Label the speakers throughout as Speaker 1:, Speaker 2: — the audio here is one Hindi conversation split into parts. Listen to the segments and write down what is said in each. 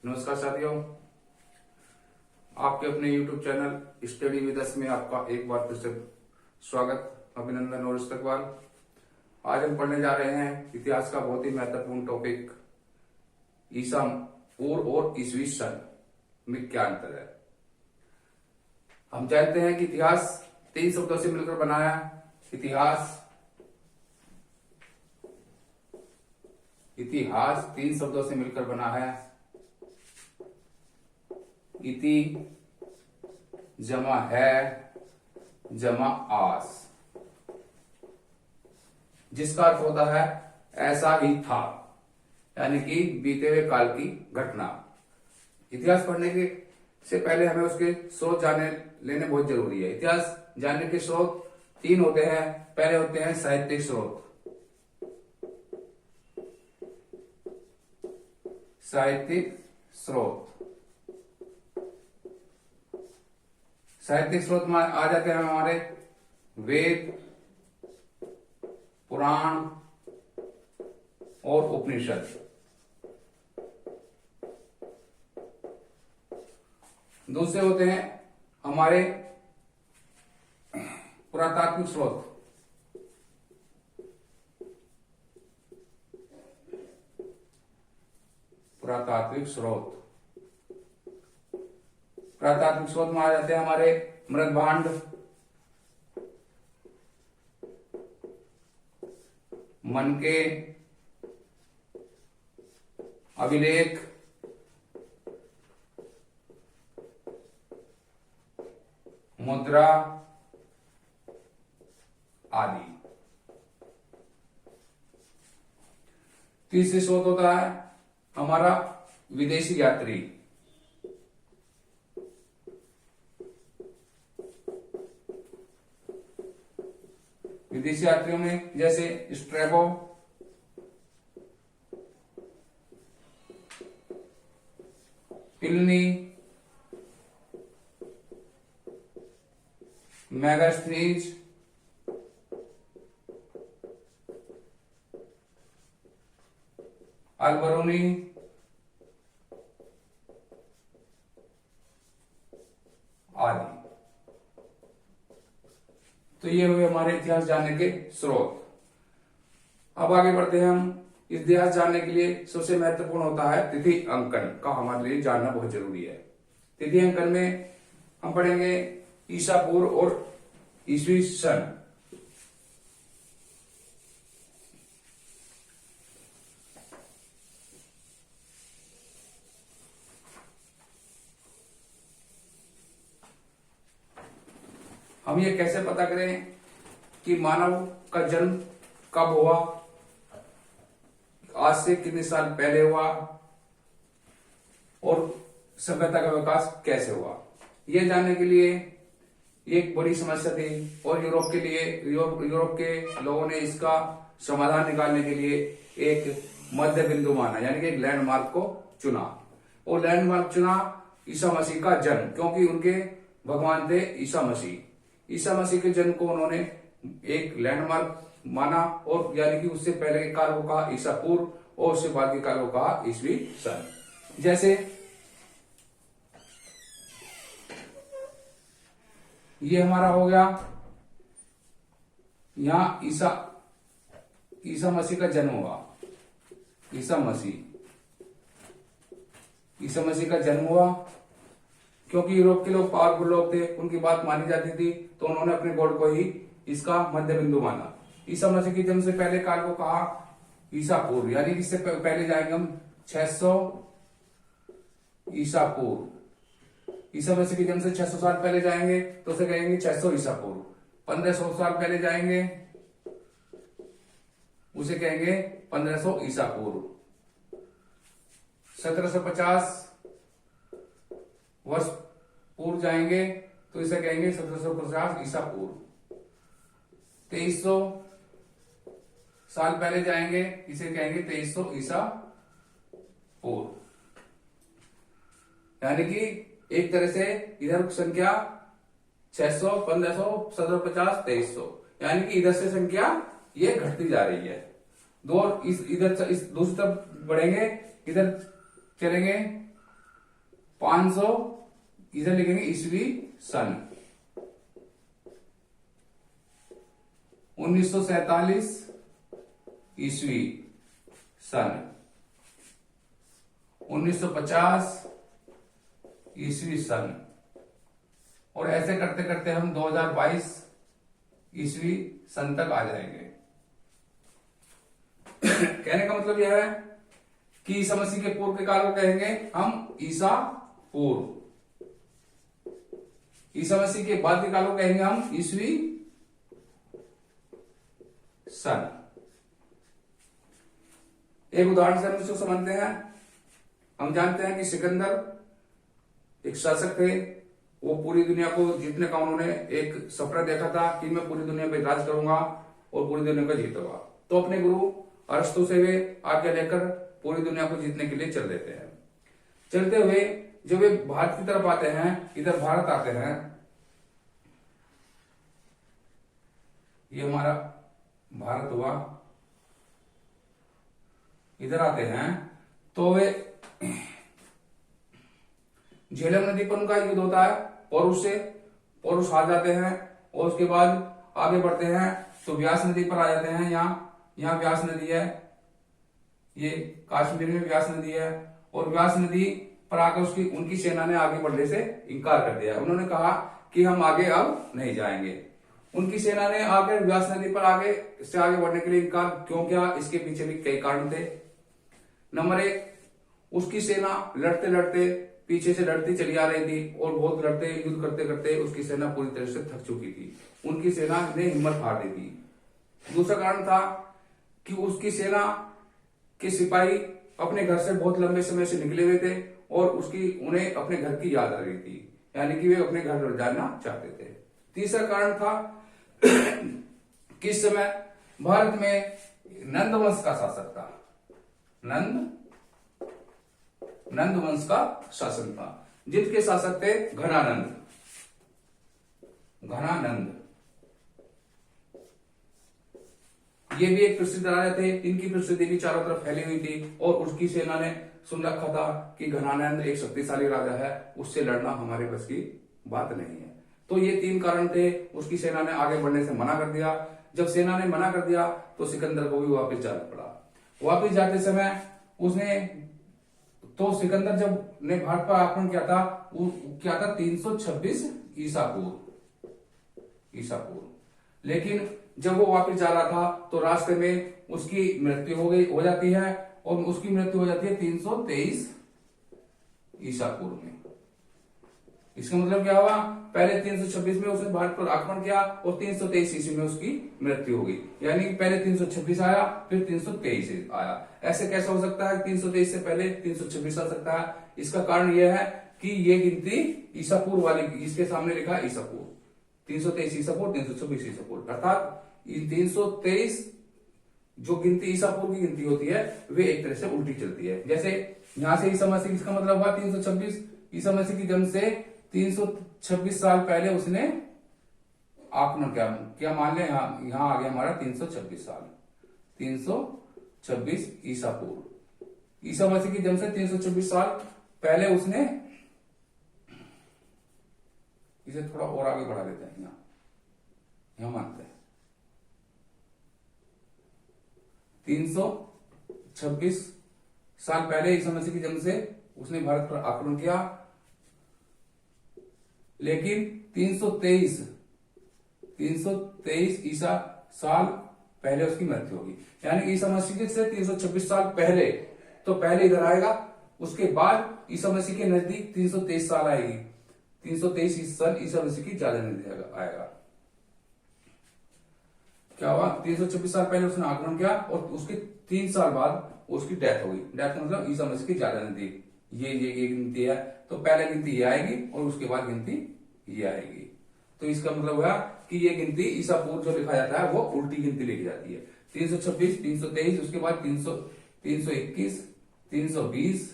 Speaker 1: नमस्कार साथियों, आपके अपने YouTube channel study with us में आपका एक बार फिर से स्वागत, अभिनंदन और इस्तकबाल। आज हम पढ़ने जा रहे हैं इतिहास का बहुत ही महत्वपूर्ण टॉपिक, ईसा पूर्व और ईसवी सन में क्या अंतर है। हम जानते हैं कि इतिहास 3 शब्दों से मिलकर बना है। इतिहास 3 शब्दों से मिलकर बना है। इति जमा है जमा आस, जिसका अर्थ होता है ऐसा ही था, यानी कि बीते हुए काल की घटना। इतिहास पढ़ने के से पहले हमें उसके स्रोत जाने लेने बहुत जरूरी है। इतिहास जानने के स्रोत 3 होते हैं। पहले होते हैं साहित्यिक स्रोत। साहित्यिक स्रोत में आ जाते हैं हमारे वेद, पुराण और उपनिषद। दूसरे होते हैं हमारे पुरातात्विक स्रोत। पुरातात्विक स्रोत में आ जाते हैं हमारे मृदभांड, मनके, अभिलेख, मुद्रा आदि। तीसरे स्रोत होता है हमारा विदेशी यात्री। विदेशी यात्रियों में जैसे स्ट्रैबो, पिलनी, मेगास्थनीज, अल्बरूनी आदि। तो ये हुए हमारे इतिहास जानने के स्रोत। अब आगे बढ़ते हैं हम। इतिहास जानने के लिए सबसे महत्वपूर्ण होता है तिथि अंकन का, हमारे लिए जानना बहुत जरूरी है। तिथि अंकन में हम पढ़ेंगे ईसा पूर्व और ईसवी सन। हम ये कैसे पता करें कि मानव का जन्म कब हुआ, आज से कितने साल पहले हुआ और सभ्यता का विकास कैसे हुआ। यह जानने के लिए एक बड़ी समस्या थी और यूरोप के लोगों ने इसका समाधान निकालने के लिए एक मध्य बिंदु माना, यानी कि एक लैंडमार्क को चुना। और लैंडमार्क चुना ईसा मसीह का जन्म, क्योंकि उनके भगवान थे ईसा मसीह। ईसा मसीह के जन्म को उन्होंने एक लैंडमार्क माना, और यानी कि उससे पहले के काल को कहा ईसा पूर्व और उससे बाद के काल को कहा ईसवी सन। जैसे ये हमारा हो गया, यहां ईसा मसीह का जन्म हुआ। ईसा मसीह का जन्म हुआ क्योंकि यूरोप के लोग पावरफुल लोग थे, उनकी बात मानी जाती थी, तो उन्होंने अपने गॉड को ही इसका मध्य बिंदु माना। ईसा मसीह के जन्म से पहले काल को कहा ईसा पूर्व, यानी कि इससे पहले जाएंगे हम 600 ईसा पूर्व। ईसा मसीह के जन्म से 600 साल पहले जाएंगे तो उसे कहेंगे 600 ईसा पूर्व। 1500 साल पहले जाएंगे उसे कहेंगे 1500 ईसा पूर्व। 1750 वर्ष पूर्व जाएंगे तो इसे कहेंगे 1750 ईसा पूर्व। 2300 साल पहले जाएंगे, इसे कहेंगे 2300 ईसा पूर्व। यानी कि एक तरह से इधर संख्या 600, 1500, 1750, 2300, यानी कि इधर से संख्या ये घटती जा रही है। दो इधर इस दूसरी तरफ बढ़ेंगे, इधर चलेंगे 500 इधर लिखेंगे ईस्वी सन, 1947 ईस्वी सन, 1950 ईस्वी सन, और ऐसे करते करते हम 2022 ईस्वी सन तक आ जाएंगे। कहने का मतलब यह है कि ईसा मसीह के पूर्व के काल को कहेंगे हम ईसा पूर्व, ईसा मसीह के बाद के काल को कहेंगे हम ईस्वी सन। एक उदाहरण से हम इसको समझते हैं। हम जानते हैं कि सिकंदर एक शासक थे, वो पूरी दुनिया को जीतने का उन्होंने एक सपना देखा था कि मैं पूरी दुनिया पे राज करूंगा और पूरी दुनिया को जीतूंगा। तो अपने गुरु अरस्तु से वे आज्ञा लेकर पूरी दुनिया को जीतने के लिए चल देते हैं। चलते हुए जब वे भारत की तरफ आते हैं, इधर भारत आते हैं, ये हमारा भारत हुआ, इधर आते हैं तो वे झेलम नदी पर उनका युद्ध होता है पौरुष से, पौरुष हार जाते हैं और उसके बाद आगे बढ़ते हैं तो व्यास नदी पर आ जाते हैं। यहाँ व्यास नदी है, ये कश्मीर में व्यास नदी है, और व्यास नदी पर आकर उनकी सेना ने आगे बढ़ने से इनकार कर दिया। उन्होंने कहा कि हम आगे अब नहीं जाएंगे। उनकी सेना ने आकर व्यास नदी पर आगे बढ़ने के लिए इनकार क्यों किया, इसके पीछे भी कई कारण थे। नंबर 1, उसकी सेना लड़ते लड़ते पीछे से लड़ती चली आ रही थी और बहुत लड़ते युद्ध करते करते उसकी सेना पूरी तरह से थक चुकी थी, उनकी सेना ने हिम्मत हार दी थी। दूसरा कारण था कि उसकी सेना के सिपाही अपने घर से बहुत लंबे समय से निकले हुए थे और उन्हें अपने घर की याद आ रही थी, यानी कि वे अपने घर लौट जाना चाहते थे। तीसरा कारण था कि इस समय भारत में नंद वंश का शासक था, नंद वंश का शासन था, जिनके शासक थे घनानंद। ये भी एक प्रसिद्ध राजा थे, इनकी प्रसिद्धि भी चारों तरफ फैली हुई थी और उसकी सेना ने सुन रखा था कि घनानंद एक शक्तिशाली राजा है, उससे लड़ना हमारे बस की बात नहीं है। तो ये 3 कारण थे, उसकी सेना ने आगे बढ़ने से मना कर दिया। जब सेना ने मना कर दिया तो सिकंदर को भी वापस जाना पड़ा। वापस जाते समय सिकंदर जब ने भारत पर आक्रमण किया था, वो क्या था 326 ईसा पूर्व। लेकिन जब वो वापस जा रहा था तो रास्ते में उसकी मृत्यु हो जाती है, और उसकी मृत्यु हो जाती है 323 ईसा पूर्व में। इसका मतलब क्या हुआ, पहले 326 में उसने भारत पर आक्रमण किया और 323 ईस्वी में उसकी मृत्यु हो गई। यानी कि पहले 326 आया फिर 323 आया। ऐसे कैसा हो सकता है, 323 से पहले 326 आ सकता है? इसका कारण यह है कि ये गिनती ईसा पूर्व वाली, इसके सामने लिखा है ईसा पूर्व, 323 ईसा पूर्व, 326 ईसा पूर्व, अर्थात 323 जो गिनती ईसा पूर्व की गिनती होती है वे एक तरह से उल्टी चलती है। जैसे यहां से ईसा मसीह, इसका मतलब हुआ 326 ईसा मसीह की जन्म से 326 साल पहले उसने आक्रमण क्या मान लें, यहां आ गया हमारा 326 साल, 326 ईसा पूर्व। ईसा मसीह की जन्म से 326 साल पहले उसने, इसे थोड़ा और आगे बढ़ा देते हैं, यहां मानते हैं 326 साल पहले ईसा मसीह की जन्म से उसने भारत पर आक्रमण किया। लेकिन 323 ईसा साल पहले उसकी मृत्यु होगी। यानी ईसा मसीह से 326 साल पहले, तो पहले इधर आएगा, उसके बाद ईसा मसीह के नजदीक 323 साल आएगी, 323 साल ईसा मसीह की ज्यादा नजदीक आएगा। क्या हुआ, 326 साल पहले उसने आक्रमण किया और उसके 3 साल बाद उसकी डेथ हो गई। डेथ का मतलब ईसा मसीह की ज्यादा नजदीक। ये गिनती है, तो पहले गिनती ये आएगी और उसके बाद गिनती ये आएगी। तो इसका मतलब हुआ कि ये गिनती ईसा पूर्व जो लिखा जाता है वो उल्टी गिनती लिखी जाती है। 326, 323, उसके बाद 321, 320,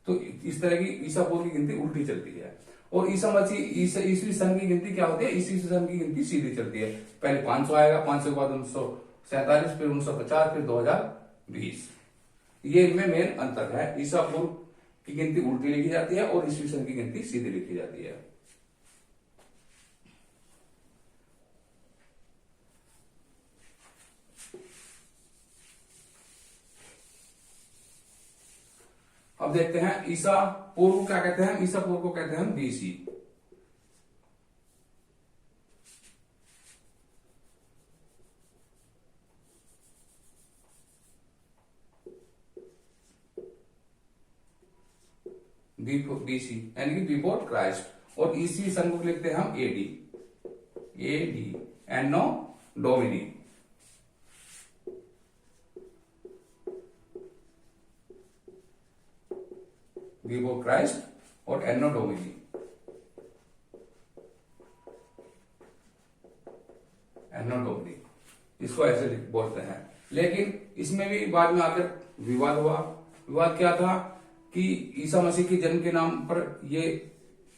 Speaker 1: तो इस तरह की ईसा पूर्व की गिनती उल्टी चलती है। और ईसा मसीह ईस्वी सन की गिनती क्या होती है, ईस्वी सन की गिनती सीधी चलती है। पहले 500 आएगा, 500 के बाद 1947, फिर 1950, फिर 2020। ये इनमें मेन अंतर है। ईसा पूर्व की गिनती उल्टी लिखी जाती है और ईस्वी सन की गिनती सीधी लिखी जाती है। अब देखते हैं ईसा पूर्व को क्या कहते हैं। ईसा पूर्व को कहते हैं बीसी। बीसी यानी कि बिफोर क्राइस्ट। और ईसी सन को लिखते हैं हम एडी। एडी एनो डोमिनी। बिफोर क्राइस्ट और एनो डोमिनी। एनो डोमिनी इसको ऐसे बोलते हैं। लेकिन इसमें भी बाद में आकर विवाद हुआ। विवाद क्या था कि ईसा मसीह के जन्म के नाम पर ये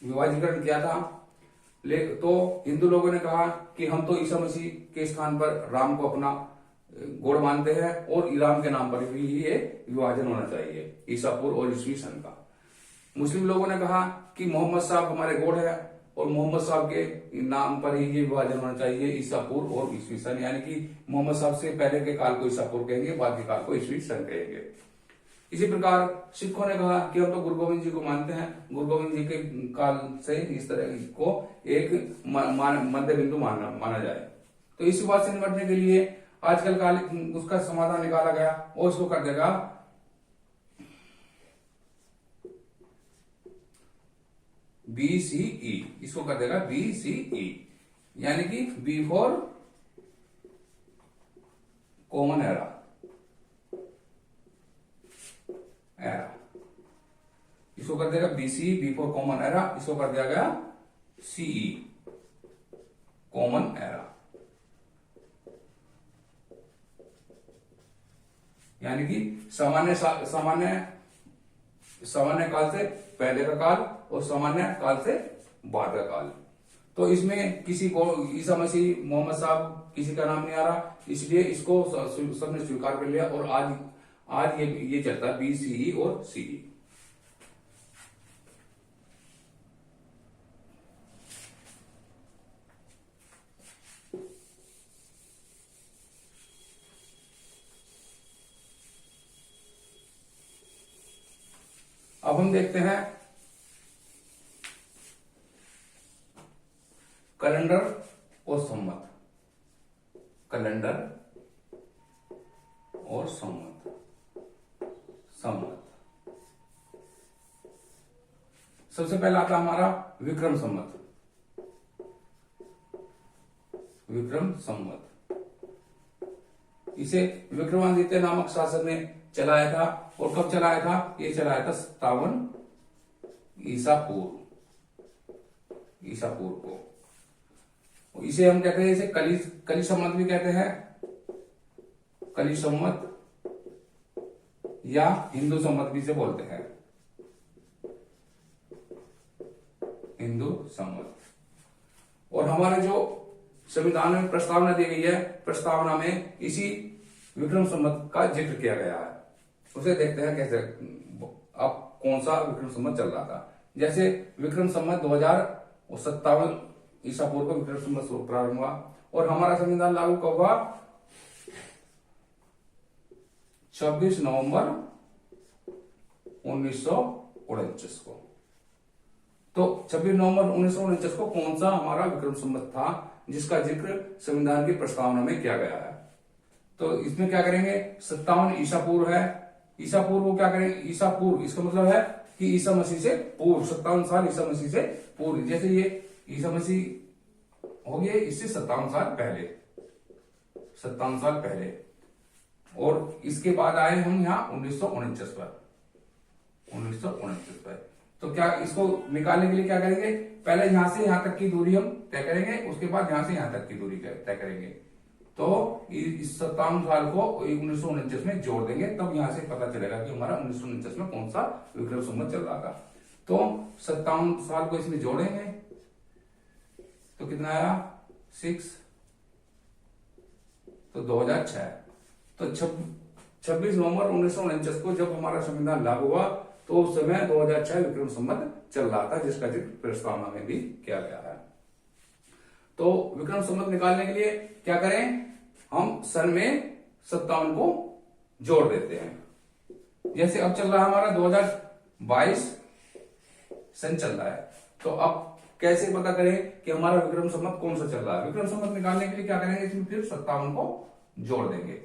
Speaker 1: विभाजीकरण किया था। तो हिंदू लोगों ने कहा कि हम तो ईसा मसीह के स्थान पर राम को अपना गॉड मानते हैं और राम के नाम पर भी ये विभाजन होना चाहिए, ईसा पूर्व और ईस्वी सन का। मुस्लिम लोगों ने कहा कि मोहम्मद साहब हमारे गॉड है और मोहम्मद साहब के नाम पर ही ये विभाजन होना चाहिए, ईसा पूर्व और ईस्वी सन। यानी कि मोहम्मद साहब से पहले के काल को ईसा पूर्व कहेंगे, बाद के काल को ईस्वी सन कहेंगे। इसी प्रकार सिखों ने कहा कि हम तो गुरु गोविंद जी को मानते हैं, गुरु गोविंद जी के काल से इस तरह को एक मध्य बिंदु माना जाए। तो इस बात से निपटने के लिए आजकल काल उसका समाधान निकाला गया और उसको कर देगा BCE। इसको कर देगा BCE यानी कि बिफोर कॉमन एरा। इसको कर देगा BCE बिफोर कॉमन एरा। इसको कर दिया गया CE कॉमन एरा। यानी कि सामान्य काल से पहले का काल और सामान्य काल से बाद का काल। तो इसमें किसी को ईसा मसीह मोहम्मद साहब किसी का नाम नहीं आ रहा, इसलिए इसको सबने स्वीकार कर लिया और आज ये चलता है BCE और CE। अब हम देखते हैं कैलेंडर और संवत। कैलेंडर और संवत। सबसे पहला आता हमारा विक्रम संवत। विक्रम संवत इसे विक्रमादित्य नामक शासक ने चलाया था। और कब चलाया था? ये चलाया था 57 ईसा पूर्व को। इसे हम कहते हैं, इसे कली संवत भी कहते हैं, कली संवत या हिंदू संवत भी से बोलते हैं, हिंदू संवत। और हमारे जो संविधान में प्रस्तावना दी गई है, प्रस्तावना में इसी विक्रम संवत का जिक्र किया गया है। उसे देखते हैं कैसे अब कौन सा विक्रम संवत चल रहा था। जैसे विक्रम संवत 2057 ईसा पूर्व को विक्रम संवत प्रारंभ हुआ और हमारा संविधान लागू कब हुआ? 26 नवंबर 1949 को। तो 26 नवंबर 1949 को कौन सा हमारा विक्रम संवत था जिसका जिक्र संविधान की प्रस्तावना में किया गया है? तो इसमें क्या करेंगे? 57 ईसा पूर्व है। ईसा पूर्व को क्या करेंगे? ईसा पूर्व इसका मतलब है कि ईसा मसीह से पूर्व, 57 साल ईसा मसीह से पूर्व। जैसे ये ईसा मसीह हो गए इससे 57 साल पहले, 57 साल पहले। और इसके बाद आए हम यहाँ 1949 पर, 1949 पर। तो क्या इसको निकालने के लिए क्या करेंगे? पहले यहां से यहां तक की दूरी हम तय करेंगे, उसके बाद यहां से यहां तक की दूरी तय करेंगे। तो इस 57 साल को 1949 में जोड़ देंगे, तब यहां से पता चलेगा कि हमारा 1949 में कौन सा विक्रम संवत चल रहा था। तो 57 साल को इसमें जोड़ेंगे तो कितना आया? 6। तो 2006। तो 26 नवंबर 1949 को जब हमारा संविधान लागू हुआ तो उस समय 2006 विक्रम संवत चल रहा था, जिसका जिक्र प्रस्तावना में भी किया गया है। तो विक्रम संवत निकालने के लिए क्या करें, हम सन में 57 को जोड़ देते हैं। जैसे अब चल रहा है हमारा 2022 सन चल रहा है, तो अब कैसे पता करें कि हमारा विक्रम संवत कौन सा चल रहा है। विक्रम संवत निकालने के लिए क्या करेंगे, इसमें फिर 57 को जोड़ देंगे।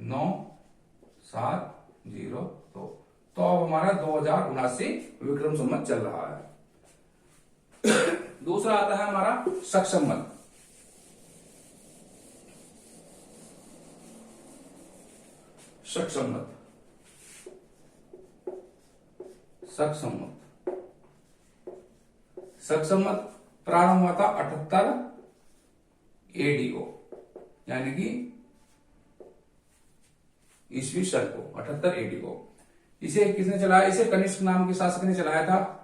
Speaker 1: 9 7 0 2, तो अब हमारा 2079 विक्रम संवत चल रहा है। दूसरा आता है हमारा शक संवत। शक संवत, शक संवत, शक संवत प्रारंभ हुआ था 78 एडीओ, यानी कि ईस्वी सन को 78 एडी को। इसे किसने चलाया, इसे कनिष्क नाम के शासक ने चलाया था।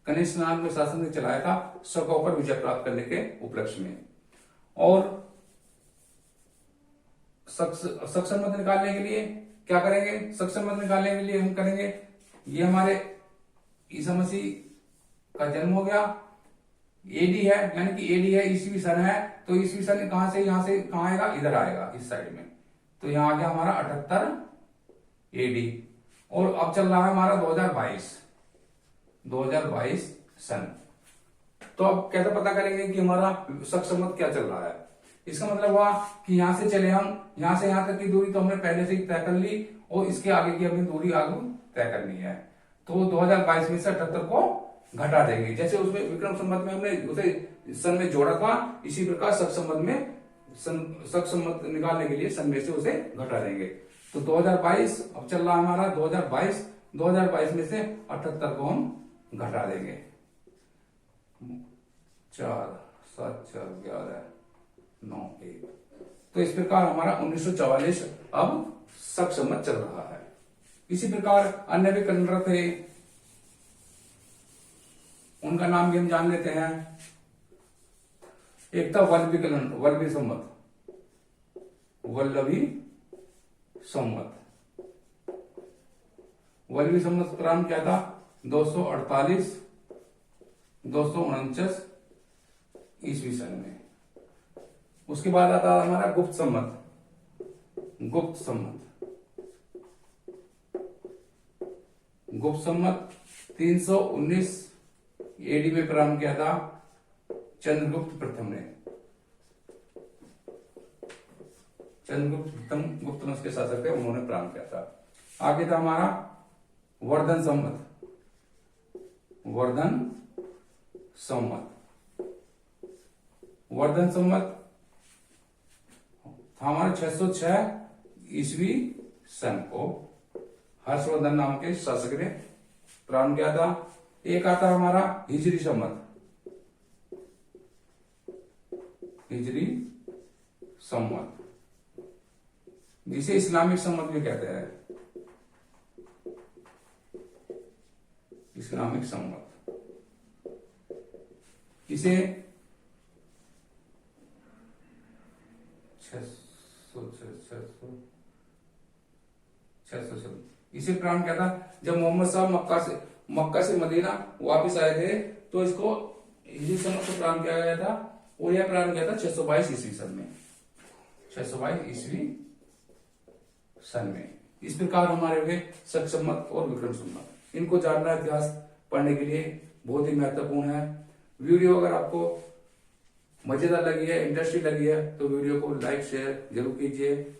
Speaker 1: कनिष्क नाम के शासक ने चलाया था शकों पर विजय प्राप्त करने के उपलक्ष्य में। और शक संवत निकालने के लिए क्या करेंगे, शक संवत निकालने के लिए हम करेंगे, ये हमारे ईसा मसीह का जन्म हो गया, एडी है, यानी कि एडी है, ईस्वी सन है, तो ईस्वी सन कहां से यहां से कहां आएगा, इधर आएगा इस साइड में, तो यहां आ गया हमारा 78 एडी। और अब चल रहा है हमारा 2022 सन। तो अब कैसे पता करेंगे कि हमारा शक संवत क्या चल रहा है। इसका मतलब हुआ कि यहां से चले हम, यहां से यहां तक की दूरी तो हमने पहले से ही तय कर ली, और इसके आगे की हमें दूरी आगे तय करनी है। तो 2022 में से 78 को घटा देंगे। जैसे उसमें विक्रम संवत में हमने उसे सन में जोड़ा था, इसी प्रकार शक संवत में शक संवत निकालने के लिए सन में से उसे घटा देंगे। तो 2022 अब चल रहा है हमारा 2022 में से 78 को हम घटा देंगे। 4 7 4 11 9 1, तो इस प्रकार हमारा 1944 अब शक संवत चल रहा है। इसी प्रकार अन्य भी कैलेंडर थे, उनका नाम भी हम जान लेते हैं। एक था वल्लभी कैलेंडर, वल्लभी संवत, वल्लभी संवत। वल्लभी संवत प्रारंभ क्या था 248 249 ईस्वी सन में। उसके बाद आता है हमारा गुप्त संवत, गुप्त संवत, गुप्त संवत 319 एडी में प्रारंभ किया था चंद्रगुप्त प्रथम ने। चंद्रगुप्त प्रथम गुप्त वंश के शासक थे, उन्होंने प्रारंभ किया था। आगे था हमारा वर्धन संवत, वर्धन संवत। वर्धन संवत था हमारा 606 ईस्वी सन को हर्षवर्धन नाम के शासक ने प्रारंभ किया था। एक आता हमारा हिजरी संवत, हिजरी संवत, जिसे इस्लामिक संवत भी कहते हैं, इस्लामिक संवत। इसे 600 इसे प्रारंभ किया था जब मोहम्मद साहब मक्का से मदीना वापस आए थे, तो इसको हिजरी संवत को प्रारंभ किया गया था, और यह प्रारंभ किया था 622 ईस्वी सन में, 622 ईस्वी सन में। इस प्रकार हमारे हुए शक संवत और विक्रम संवत। इनको जानना इतिहास पढ़ने के लिए बहुत ही महत्वपूर्ण है। वीडियो अगर आपको मजेदार लगी है, इंटरेस्टिंग लगी है, तो वीडियो को लाइक शेयर जरूर कीजिए,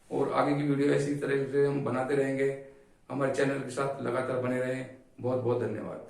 Speaker 1: और आगे की वीडियो इसी तरह से हम बनाते रहेंगे। हमारे चैनल के साथ लगातार बने रहें। बहुत बहुत धन्यवाद।